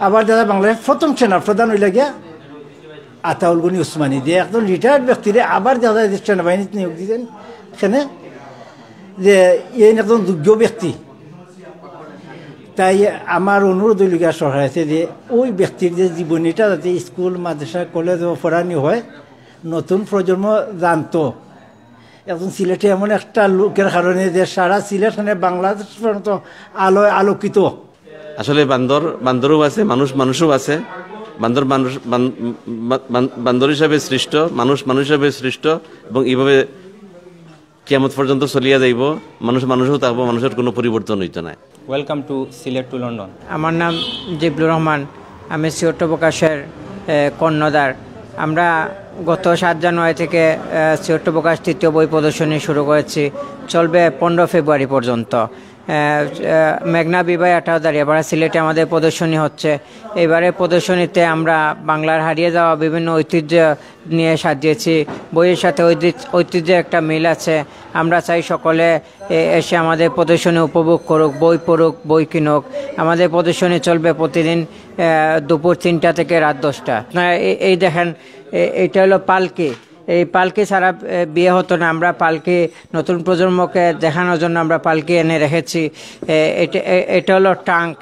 আবার দাদা বাংলাদেশ প্রথম সেনা প্রধান হইলে গিয়া আতাউল গনি উসমানী দিয়ে একজন রিটায়ার্ড ব্যক্তিরে আবার দাদা সেনাবাহিনীতে নিয়োগ দিতেন সেখানে যে এই একজন যোগ্য ব্যক্তি। তাই আমার অনুরোধ হইলিগা সরকার আছে যে ওই ব্যক্তির যে জীবনীটা যাতে স্কুল মাদ্রাসা কলেজ পড়ানি হয়, নতুন প্রজন্ম জানতো। এখন সিলেটে এমন একটা লোকের কারণে যে সারা সিলেট বাংলাদেশ পর্যন্ত আলোয় আলোকিত। আসলে বান্দরও আছে, মানুষও আছে। বান্দর মানুষ বান্দর হিসাবে সৃষ্ট, মানুষ হিসাবে সৃষ্ট, এবং এইভাবে কিয়ামত পর্যন্ত চলিয়া যাইব। মানুষও থাকবো, মানুষের কোনো পরিবর্তন হইতো না। Welcome to Sylhet to London. আমার নাম জিবলুর রহমান, আমি শ্রীহট্ট প্রকাশের কর্ণধার। আমরা গত 7 জানুয়ারি থেকে শ্রীহট্ট প্রকাশ তৃতীয় বই প্রদর্শনী শুরু করেছি, চলবে 15 ফেব্রুয়ারি পর্যন্ত। মেঘনা বিবাহ 18 দাঁড়িয়েপাড়া সিলেটে আমাদের প্রদর্শনী হচ্ছে। এবারে প্রদর্শনীতে আমরা বাংলার হারিয়ে যাওয়া বিভিন্ন ঐতিহ্য নিয়ে সাজিয়েছি। বইয়ের সাথে ঐতিহ্যের একটা মিল আছে। আমরা চাই সকলে এসে আমাদের প্রদর্শনী উপভোগ করুক, বই পড়ুক, বই কিনুক। আমাদের প্রদর্শনী চলবে প্রতিদিন দুপুর 3টা থেকে রাত 10টা। আপনারা এই দেখেন, এইটা হলো পালকি। এই পালকি ছাড়া বিয়ে হতো না। আমরা পালকি নতুন প্রজন্মকে দেখানোর জন্য আমরা পালকি এনে রেখেছি। এটা হলো টাঙ্ক।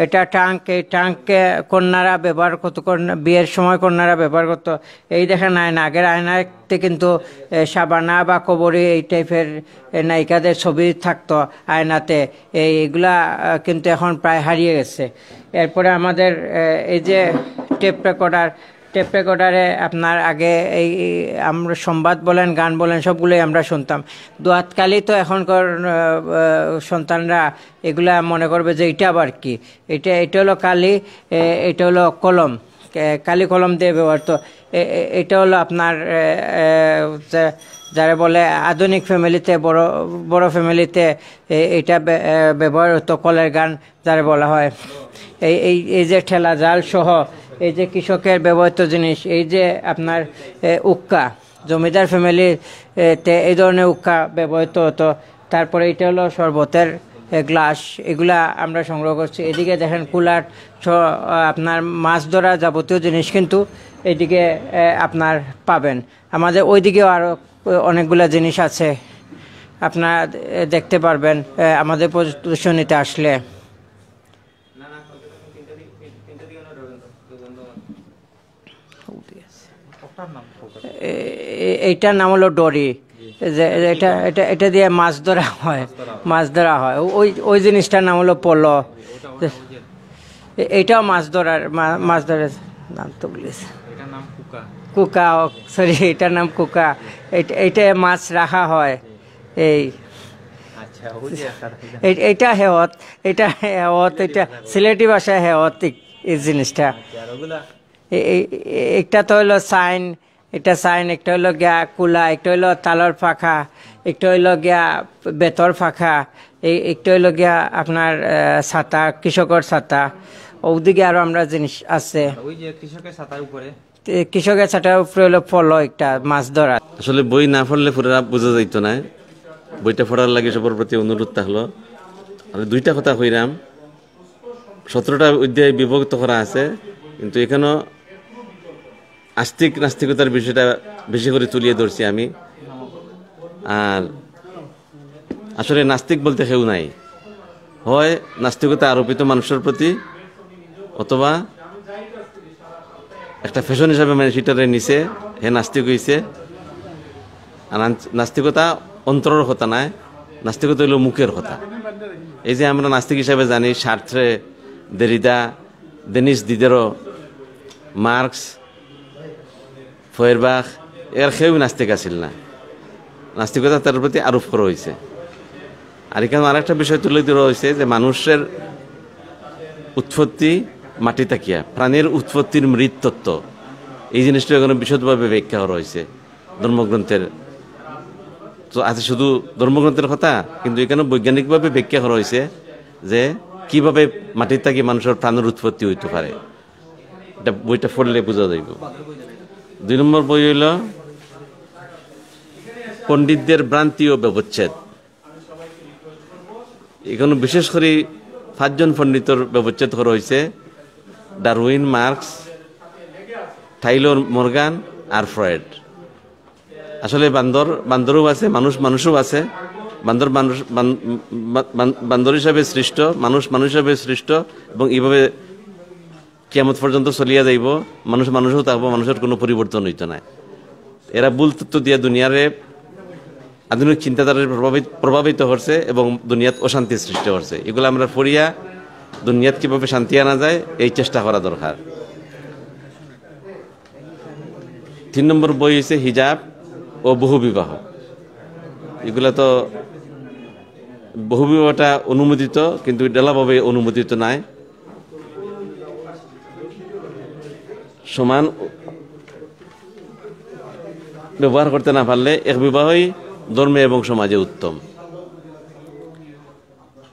এটা টাঙ্ক। এই টাঙ্ককে কন্যারা ব্যবহার করতো, বিয়ের সময় কন্যারা ব্যবহার করতো। এই দেখেন আয়না, আগের আয়নাতে কিন্তু সাবানা বা কবরী এই টাইপের নায়িকাদের ছবি থাকতো আয়নাতে। এইগুলা কিন্তু এখন প্রায় হারিয়ে গেছে। এরপরে আমাদের এই যে টেপ রেকর্ডারে আপনার আগে এই আমরা সংবাদ বলেন, গান বলেন, সবগুলোই আমরা শুনতাম। দোয়াতকালি তো এখনকার সন্তানরা এগুলা মনে করবে যে এটা আবার কি। এটা হলো কালি, এটা হলো কলম, কালি কলম দিয়ে ব্যবহৃত। এটা হলো আপনার যারা বলে আধুনিক ফ্যামিলিতে, বড় ফ্যামিলিতে এটা ব্যবহার হতো, কলের গান যারা বলা হয়। এই যে ঠেলা জাল সহ এই যে কৃষকের ব্যবহৃত জিনিস, এই যে আপনার উক্কা, জমিদার ফ্যামিলিতে এই ধরনের উক্কা ব্যবহৃত হতো। তারপরে এটা হলো শরবতের গ্লাস, এগুলা আমরা সংগ্রহ করছি। এদিকে দেখেন কুলার, আপনার মাছ ধরা যাবতীয় জিনিস কিন্তু এদিকে আপনার পাবেন। আমাদের ওইদিকেও আরও অনেকগুলা জিনিস আছে, আপনারা দেখতে পারবেন আমাদের প্রদর্শনীতে আসলে। এইটার নাম হলো ডরি। এটা দিয়ে মাছ ধরা হয়। ওই জিনিসটার নাম হলো পলো। এইটাও মাছ ধরার নাম তো বলিস, কুকা। সরি, এটার নাম কুকা। এইটা মাছ রাখা হয়। এইটা হেওয়াত, এটা সিলেটি ভাষায় হেওয়াত এই জিনিসটা। একটা তো হলো সাইন, একটা হলো গিয়া কুলা, একটা হইলো তালর ফাঁকা, একটা হইলো গিয়া বেতর ফাঁকা, একটা হইলো গিয়া আপনার ছাতা, কৃষকের ছাতা। ওদিকে আরো আমরা জিনিস আছে। কৃষকের ছাতার উপরে হলো ফল, একটা মাছ ধরা। আসলে বই না পড়লে পুরা বোঝা যাইত না। বইটা পড়ার লাগে সবার প্রতি অনুরোধ থাকলো। আমি 2টা কথা কইরাম। 17টা অধ্যায় বিভক্ত করা আছে, কিন্তু এখানেও নাস্তিকতার বিষয়টা বেশি করে তুলিয়ে ধরছি আমি। আর আসলে নাস্তিক বলতে কেউ নাই। হয় নাস্তিকতা আরোপিত মানুষের প্রতি, অথবা একটা ফ্যাশন হিসাবে মানে সেটারে নিছে, হে নাস্তিক হয়েছে। আর নাস্তিকতা অন্তরের কথা নাই, নাস্তিকতা হইল মুখের কথা। এই যে আমরা নাস্তিক হিসাবে জানি সার্ত্রে, দেরিদা, ডেনিস দিদেরো, মার্কস, ফয়েরবাখ, এর কেউ নাস্তিক আসিল না। নাস্তিকতা তার প্রতি আরোপ করা হয়েছে। আর এখানে আরেকটা বিষয় তুলে ধরা হয়েছে যে মানুষের উৎপত্তি মাটি তাকিয়া, প্রাণীর উৎপত্তির মৃতত্ব, এই জিনিসটা এখানে বিশদভাবে ব্যাখ্যা করা হয়েছে ধর্মগ্রন্থের। তো আছে শুধু ধর্মগ্রন্থের কথা, কিন্তু এখানে বৈজ্ঞানিকভাবে ব্যাখ্যা করা হয়েছে যে কিভাবে মাটির তাকিয়ে মানুষের প্রাণের উৎপত্তি হইতে পারে। এটা বইটা পড়লে বোঝা যাইব। 2 নম্বর বই হইল পণ্ডিতদের ভ্রান্তি ও ব্যবচ্ছেদ। এখানে বিশেষ করে 5 জন পণ্ডিতর ব্যবচ্ছেদ করা হয়েছে। ডারউইন, মার্কস, টাইলর মর্গান আর ফ্রয়েড। আসলে বান্দরও আছে, মানুষও আছে। বান্দর হিসাবে সৃষ্ট, মানুষ হিসাবে সৃষ্ট, এবং এইভাবে কিয়ামত পর্যন্ত চলিয়া যাইব। মানুষও থাকবো, মানুষের কোনো পরিবর্তন হইতো না। এরা ভুল তত্ত্ব দিয়া দুনিয়ারে আধুনিক চিন্তাধারার প্রভাবিত করছে এবং দুনিয়াত অশান্তি সৃষ্টি করছে। এগুলো আমরা পড়িয়া দুনিয়াত কিভাবে শান্তি আনা যায় এই চেষ্টা করা দরকার। 3 নম্বর বই হচ্ছে হিজাব ও বহুবিবাহ। এগুলা তো বহুবিবাহটা অনুমোদিত, কিন্তু ডেলাভাবে অনুমোদিত নাই। সমান ব্যবহার করতে না পারলে এক বিবাহই ধর্মে এবং সমাজে উত্তম।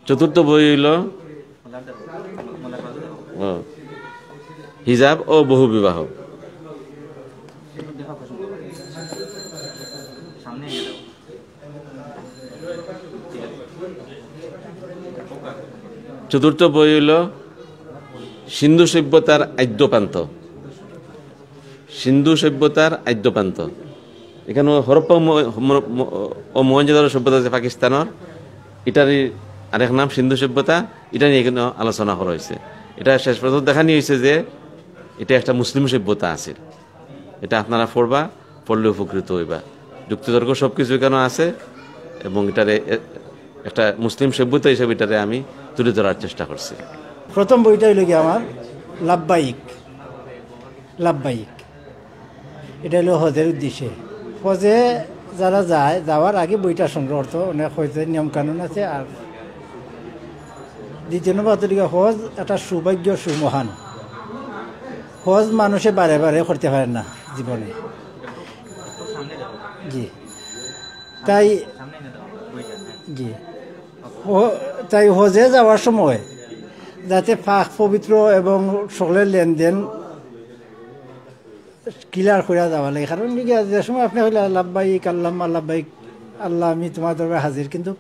4র্থ বই হইল হিজাব ও বহুবিবাহ। চতুর্থ বই হইল সিন্ধু সভ্যতার আদ্যপান্ত। সিন্ধু সভ্যতার আদ্যপান্ত। এখানে হরপ্পা ও মহেঞ্জোদারো সভ্যতা আছে পাকিস্তানের, এটারই আরেক নাম সিন্ধু সভ্যতা। এটা নিয়ে এখানে আলোচনা করা হয়েছে। এটা শেষ পর্যন্ত দেখানি হয়েছে যে এটা একটা মুসলিম সভ্যতা আছে। এটা আপনারা পড়লে উপকৃত হইবা। যুক্তিতর্ক সব কিছু এখানে আছে এবং এটারে একটা মুসলিম সভ্যতা হিসেবে এটারে আমি তুলে ধরার চেষ্টা করছি। প্রথম বইটা হইল কি আমার লাভবাহিক। এটা হলো হজের উদ্দেশ্যে। হজে যারা যায়, যাওয়ার আগে বইটা সংগ্রহ করতো, অনেক হয়তো নিয়মকানুন আছে। আর 2 নম্বর হজ একটা সৌভাগ্য, সুমহান। হজ মানুষে বারে বারে করতে পারে না জীবনে। জি তাই হজে যাওয়ার সময় যাতে পাক পবিত্র এবং সকলের লেনদেন ক্লিয়ার করে যাওয়া লাগে। কারণ যে সময় আপনি হইলে লাভবাহিক লাভবাহিক, আল্লাহ আমি তোমার দরবারে হাজির, কিন্তু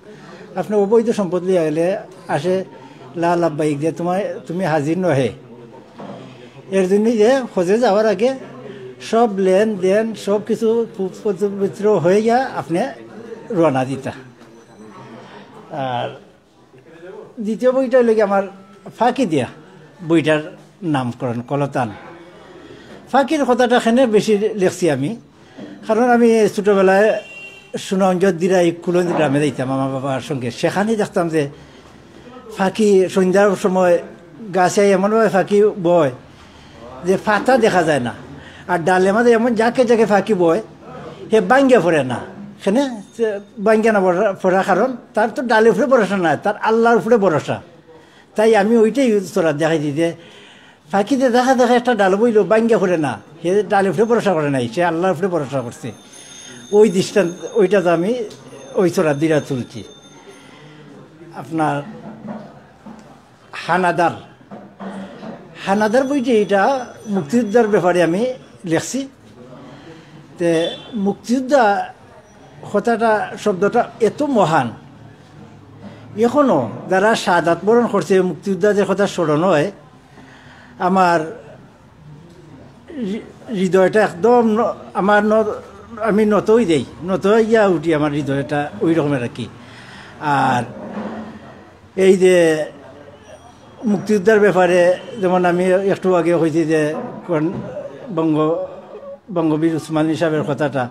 আপনি অবৈধ সম্পদ লিয়ে গেলে আসে লাভবাহিক যে তুমি হাজির নহে। এর জন্যই যে হজে যাওয়ার আগে সব লেনদেন সব কিছু পবিত্র হয়ে গিয়া আপনি রওনা দিতা। আর দ্বিতীয় বইটা হইলে আমার ফাঁকি দিয়া, বইটার নামকরণ কলতান। ফাঁকির কথাটা এখানে বেশি লিখছি আমি, কারণ আমি ছোটোবেলায় সুনাঞ্জত দিরাই কুলন গ্রামে যাইতাম আমার বাবার সঙ্গে। সেখানে দেখতাম যে ফাঁকি সন্ধ্যার সময় গাছে এমনভাবে ফাঁকি বয় যে ফাতা দেখা যায় না। আর ডালে মাঝে এমন যাকে ফাঁকি বয় সে বাঙ্গিয়া পড়ে না। সেখানে বাঙ্গিয়া না পড়ার কারণ তার তো ডালের উপরে ভরসা নাই, তার আল্লাহর উপরে ভরসা। তাই আমি ওইটাই তোরা দেখাই দিই যে ফাঁকিতে দেখা একটা ডাল বইল বাঙ্গিয়া পড়ে না, সে ডালের উপরে ভরসা করে নাই, সে আল্লাহর উপরে ভরসা করছে। ওই দৃষ্টান্ত ওইটাতে আমি ওই তোরা দিরা তুলছি। আপনার হানাদার বইটি, এটা মুক্তিযোদ্ধার ব্যাপারে আমি লিখছি। তে মুক্তিযোদ্ধা কথাটা, শব্দটা এত মহান, এখনও যারা শাহাদাত বরণ করছে মুক্তিযোদ্ধাদের কথা স্মরণ হয়, আমার হৃদয়টা একদম আমি নতই দেই, নত ইয়া উঠি আমার হৃদয়টা ওই রকমের আর কি। আর এই যে মুক্তিযোদ্ধার ব্যাপারে যেমন আমি একটু আগে হয়েছি যে বঙ্গবীর উসমানী সাহেবের কথাটা,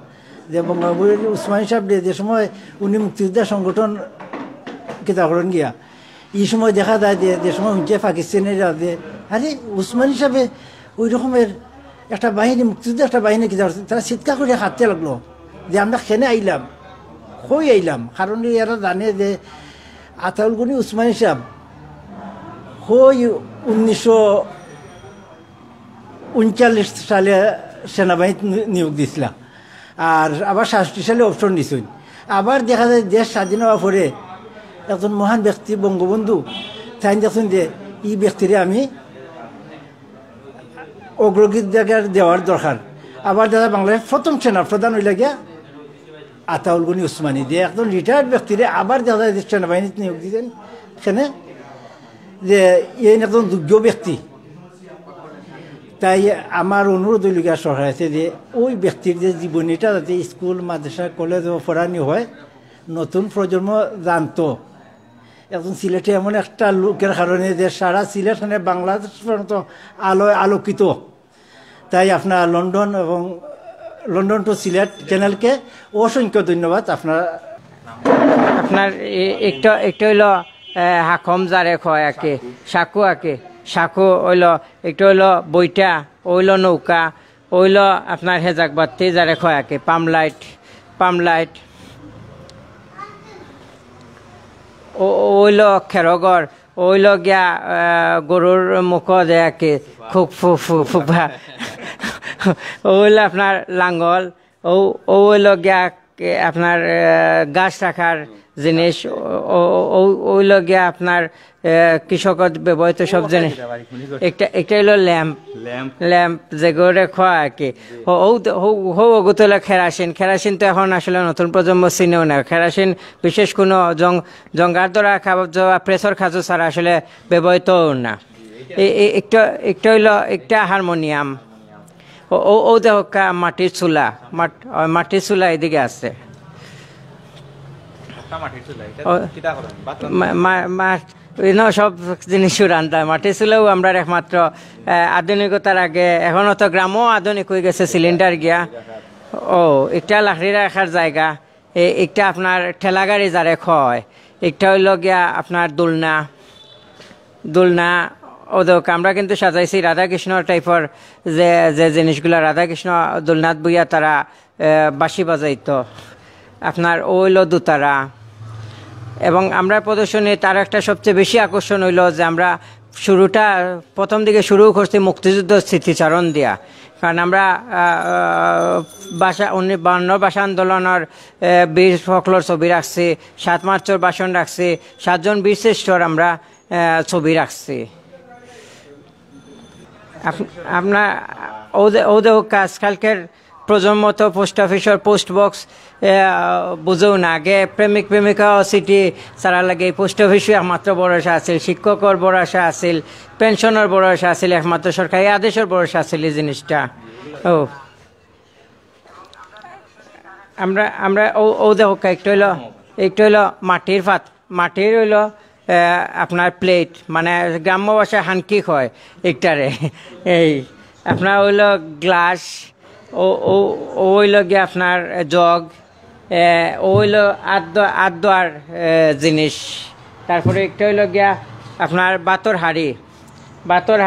যে বঙ্গবীর উসমানী সাহেব যে সময় উনি মুক্তিযোদ্ধা সংগঠন কিতা করেন গিয়া, এই সময় দেখা যায় যে সময় উঠছে পাকিস্তানের যে আরে উসমানী সাহেবে ওই রকমের একটা বাহিনী, মুক্তিযোদ্ধা একটা বাহিনী কিতা করছে, তারা চিৎকার করে হাঁটতে লাগলো যে আমরা খেনে আইলাম, কই আইলাম। কারণ এরা জানে যে আতাউল গনি উসমানী সাহেব ওই 1939 সালে সেনাবাহিনী নিয়োগ দিছিল, আর আবার 67 সালে অপশন দিছিল। আবার দেখা যায় দেশ স্বাধীন হওয়ার পরে একজন মহান ব্যক্তি বঙ্গবন্ধু তাই দেখুন যে এই ব্যক্তিরে আমি অগ্রগতির দেওয়ার দরকার। আবার দেখা বাংলাদেশের প্রথম সেনা প্রধান হইলে গিয়া আতাউল গনি উসমানী, যে একজন রিটায়ার্ড ব্যক্তিরে আবার দেখা যায় সেনাবাহিনীতে নিয়োগ দিতেন। সেখানে যে এই একজন যোগ্য ব্যক্তি তাই আমার অনুরোধ হইলিগা সরকার আছে যে ওই ব্যক্তির যে জীবনীটা যাতে স্কুল মাদ্রাসা কলেজ পড়ানি হয়, নতুন প্রজন্ম জানতো। এখন সিলেটে এমন একটা লোকের কারণে যে সারা সিলেট মানে বাংলাদেশ পর্যন্ত আলোয় আলোকিত। তাই আপনার লন্ডন টু সিলেট চ্যানেলকে অসংখ্য ধন্যবাদ। আপনার একটা হইল হাকম যারে কয় আঁকে, সাকু হইল, একটা হইল বইটা, ওইল নৌকা, ওইল আপনার হেজাক বাতি যারে কয় আঁকে, পামলাইট, ওইল খেরগর, ওইল গিয়া গরুর মুখ দেয়াকে খুব ফুফা, ওইল আপনার লাঙ্গল, ওইল গিয়া আপনার গাছ রাখার জিনিস, ওইল গিয়া আপনার কৃষকত ব্যবহৃত সব জিনিস। একটা হইল ল্যাম্প যেগুলো খোয়া আর কি। ওগুত হলো খেরাসিন তো এখন আসলে নতুন প্রজন্ম চিনেও না। খেরাসিন বিশেষ কোনো জঙ্গার দ্বারা প্রেসর খাজু ছাড়া আসলে ব্যবহৃতও না। একটা হইল একটা হারমোনিয়াম, ও দেখা মাটির চুলা এদিকে আছে। সব জিনিস রান্না মাটির চুলাও আমরা একমাত্র আধুনিকতার আগে, এখনো তো গ্রামও আধুনিক হয়ে গেছে, সিলিন্ডার গিয়া। একটা লাকড়ি রাখার জায়গা, একটা আপনার ঠেলা গাড়ি যারে খয়, একটা হইল গিয়া আপনার দোলনা। ওদেরকে আমরা কিন্তু সাজাইছি রাধাকৃষ্ণ টাইপের যে জিনিসগুলা, রাধাকৃষ্ণ দোলনাথ বইয়া তারা বাঁশি বাজাইতো। আপনার ওইল দোতারা। এবং আমরা প্রদর্শনী তার একটা সবচেয়ে বেশি আকর্ষণ হইল যে আমরা প্রথম দিকে শুরু করছি মুক্তিযুদ্ধ স্মৃতিচারণ দিয়া। কারণ আমরা 1952 ভাষা আন্দোলনের বীর ফখলর ছবি রাখছি, 7 মার্চের ভাষণ রাখছি, 7 জন বীর শ্রেষ্ঠর আমরা ছবি রাখছি। আপনার ওদের আজকালকের প্রজন্ম তো পোস্ট অফিসের পোস্ট বক্স বুঝেও না। আগে প্রেমিক প্রেমিকা চিঠি ছাড়া লাগে পোস্ট অফিসও একমাত্র ভরসা আছিল, শিক্ষকের ভরসা আছিল, পেনশনের ভরসা আছিল, একমাত্র সরকারি আদেশের ভরসা আছিল এই জিনিসটা। আমরা দেখা একটা হইল মাটির হইল আপনার প্লেট, মানে গ্রাম্য ভাষায় হানকি হয় একটারে। এই আপনার হইল গ্লাস, ওইল গিয়ে আপনার জগ, ওইল আদোয়ার জিনিস। তারপরে একটা হইল গিয়া আপনার বাতর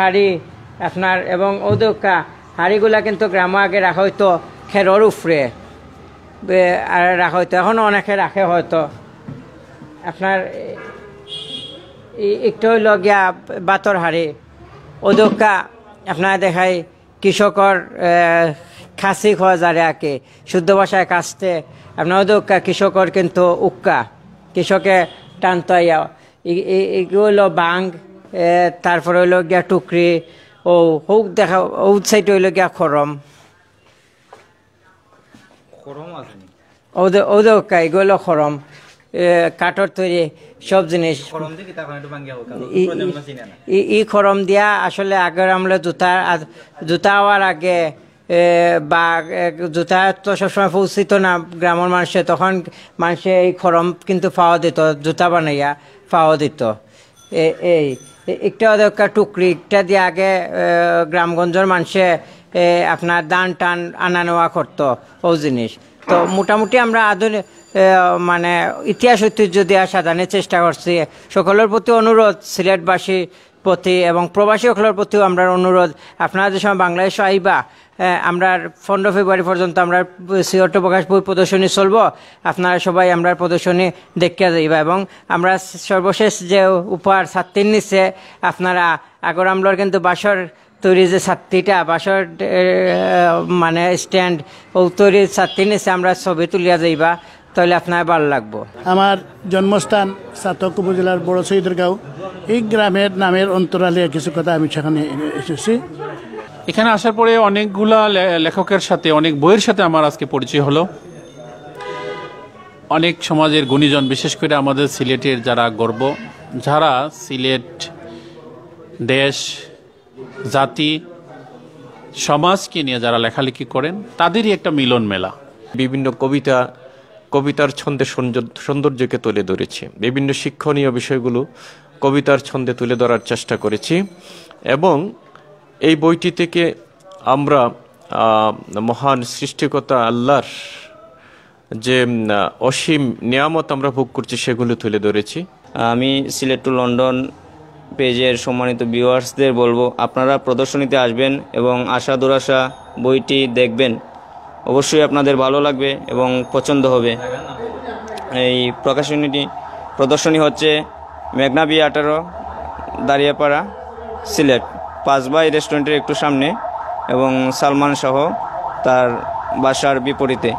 হাড়ি আপনার। এবং ওদকা হাড়িগুলা কিন্তু গ্রামে আগে রাখা হইতো খেরর উফরে আর রাখা হইতো, এখনও অনেকে রাখে হয়তো। আপনার একটা হইল গিয়া বাতর হাড়ি, ওদকা আপনার দেখাই কৃষকর খাসি খাওয়া যারে আঁকে, শুদ্ধ ভাষায় কাস্তে। আপনার ওদকা কৃষকর কিন্তু উক্কা, কৃষকে টানতো। এগুলো হইল বাং, তারপরে হইল গিয়া টুকরি, দেখা সাইড হইল গিয়া খরম। ওদকা এগুলো খরম, কাঠর তৈরি সব জিনিস। ই খরম দিয়া আসলে আগের আমলে জুতা হওয়ার আগে বা জুতা তো সবসময় পৌঁছিত না গ্রামের মানুষে, তখন মানুষে এই খরম কিন্তু পাওয়া দিত, জুতা বানাইয়া পাওয়া দিত। এই একটা টুকরি একটা দিয়ে আগে গ্রামগঞ্জের মানুষে আপনার দান টান আনা নেওয়া করতো ও জিনিস। তো মোটামুটি আমরা আধুনিক মানে ইতিহাস ঐতিহ্য দেওয়া সাজানোর চেষ্টা করছি। সকলের প্রতি অনুরোধ, সিলেটবাসীর প্রতি এবং প্রবাসী সকলের প্রতিও আমরা অনুরোধ, আপনারা যে সময় বাংলাদেশে আইবা, আমরা 15 ফেব্রুয়ারি পর্যন্ত আমরা শ্রীহট্ট প্রকাশ বই প্রদর্শনী চলব। আপনারা সবাই আমরা প্রদর্শনী দেখিয়া যাইবা। এবং আমরা সর্বশেষ যে উপহার ছাত্রীর নিচে আপনারা আগর আমলার কিন্তু বাসর তৈরি যে ছাত্রীটা বাসর মানে স্ট্যান্ড ও তৈরি ছাত্রীর নিচে আমরা ছবি তুলিয়া যাইবা, তাহলে আপনার ভালো লাগবো। আমার জন্মস্থান চাতক উপজেলার বড় সৈদরগাঁও, এই গ্রামের নামের অন্তরালে কিছু কথা আমি সেখানে এসেছি। এখানে আসার পরে অনেকগুলা লেখকের সাথে, অনেক বইয়ের সাথে আমার আজকে পরিচয় হলো। অনেক সমাজের গুণীজন, বিশেষ করে আমাদের সিলেটের যারা গর্ব, যারা সিলেট দেশ, জাতি সমাজকে নিয়ে যারা লেখালেখি করেন তাদেরই একটা মিলন মেলা। বিভিন্ন কবিতার ছন্দে সৌন্দর্যকে তুলে ধরেছি, বিভিন্ন শিক্ষণীয় বিষয়গুলো কবিতার ছন্দে তুলে ধরার চেষ্টা করেছি এবং এই বইটি থেকে আমরা মহান সৃষ্টিকর্তা আল্লাহর যে অসীম নিয়ামত আমরা ভোগ করছি সেগুলো তুলে ধরেছি। আমি সিলেট টু লন্ডন পেজের সম্মানিত ভিউয়ার্সদের বলবো, আপনারা প্রদর্শনীতে আসবেন এবং আশা দুরাশা বইটি দেখবেন, অবশ্যই আপনাদের ভালো লাগবে এবং পছন্দ হবে। এই প্রদর্শনী হচ্ছে মেঘনা বি 18 দাঁড়িয়াপাড়া, সিলেট, 5 বাই রেস্টুরেন্টের একটু সামনে এবং সালমান সহ তার বাসার বিপরীতে।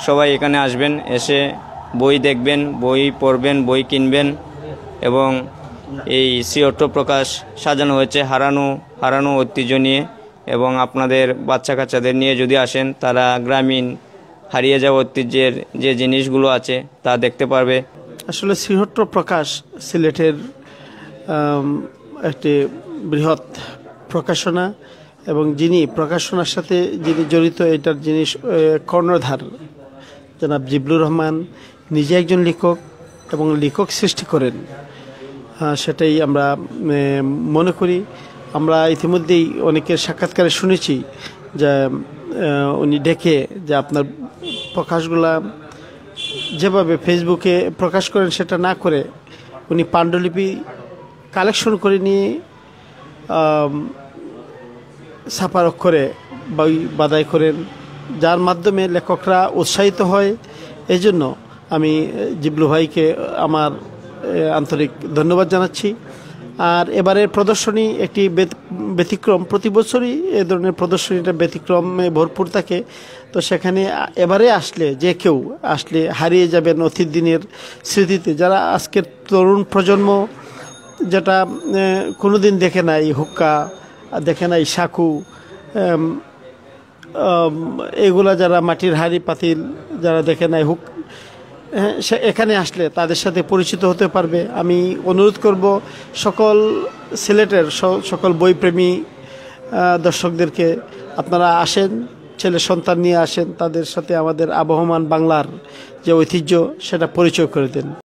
সবাই এখানে আসবেন, এসে বই দেখবেন, বই পড়বেন, বই কিনবেন এবং এই শ্রীহট্ট প্রকাশ সাজানো হয়েছে হারানো ঐতিহ্য নিয়ে এবং আপনাদের বাচ্চা কাচ্চাদের নিয়ে যদি আসেন তারা গ্রামীণ হারিয়ে যাওয়া ঐতিহ্যের যে জিনিসগুলো আছে তা দেখতে পারবে। আসলে শ্রীহট্ট প্রকাশ সিলেটের একটি বৃহৎ প্রকাশনা এবং যিনি প্রকাশনার সাথে যিনি জড়িত এটার জিনিস কর্ণধার জনাব জিবলুর রহমান নিজে একজন লেখক এবং লেখক সৃষ্টি করেন, সেটাই আমরা মনে করি। আমরা ইতিমধ্যেই অনেকের সাক্ষাৎকারে শুনেছি যে উনি ডেকে যে আপনার প্রকাশগুলা যেভাবে ফেসবুকে প্রকাশ করেন সেটা না করে উনি পাণ্ডুলিপি কালেকশন করে নিয়ে ছাপার অক্ষরে বই বাদাই করেন, যার মাধ্যমে লেখকরা উৎসাহিত হয়। এই জন্য আমি জিবলু ভাইকে আমার আন্তরিক ধন্যবাদ জানাচ্ছি। আর এবারের প্রদর্শনী একটি ব্যতিক্রম, প্রতি বছরই এ ধরনের প্রদর্শনীটা ব্যতিক্রমে ভরপুর থাকে। তো সেখানে এবারে আসলে যে কেউ আসলে হারিয়ে যাবেন অতীত দিনের স্মৃতিতে। যারা আজকের তরুণ প্রজন্ম যেটা কোনোদিন দেখে নাই, হুক্কা দেখে নাই, সাকু, এগুলা যারা মাটির হাঁড়ি পাতিল যারা দেখে নাই, সে এখানে আসলে তাদের সাথে পরিচিত হতে পারবে। আমি অনুরোধ করব সকল সিলেটের সকল বইপ্রেমী দর্শকদেরকে, আপনারা আসেন, ছেলে সন্তান নিয়ে আসেন, তাদের সাথে আমাদের আবহমান বাংলার যে ঐতিহ্য সেটা পরিচয় করে দেন।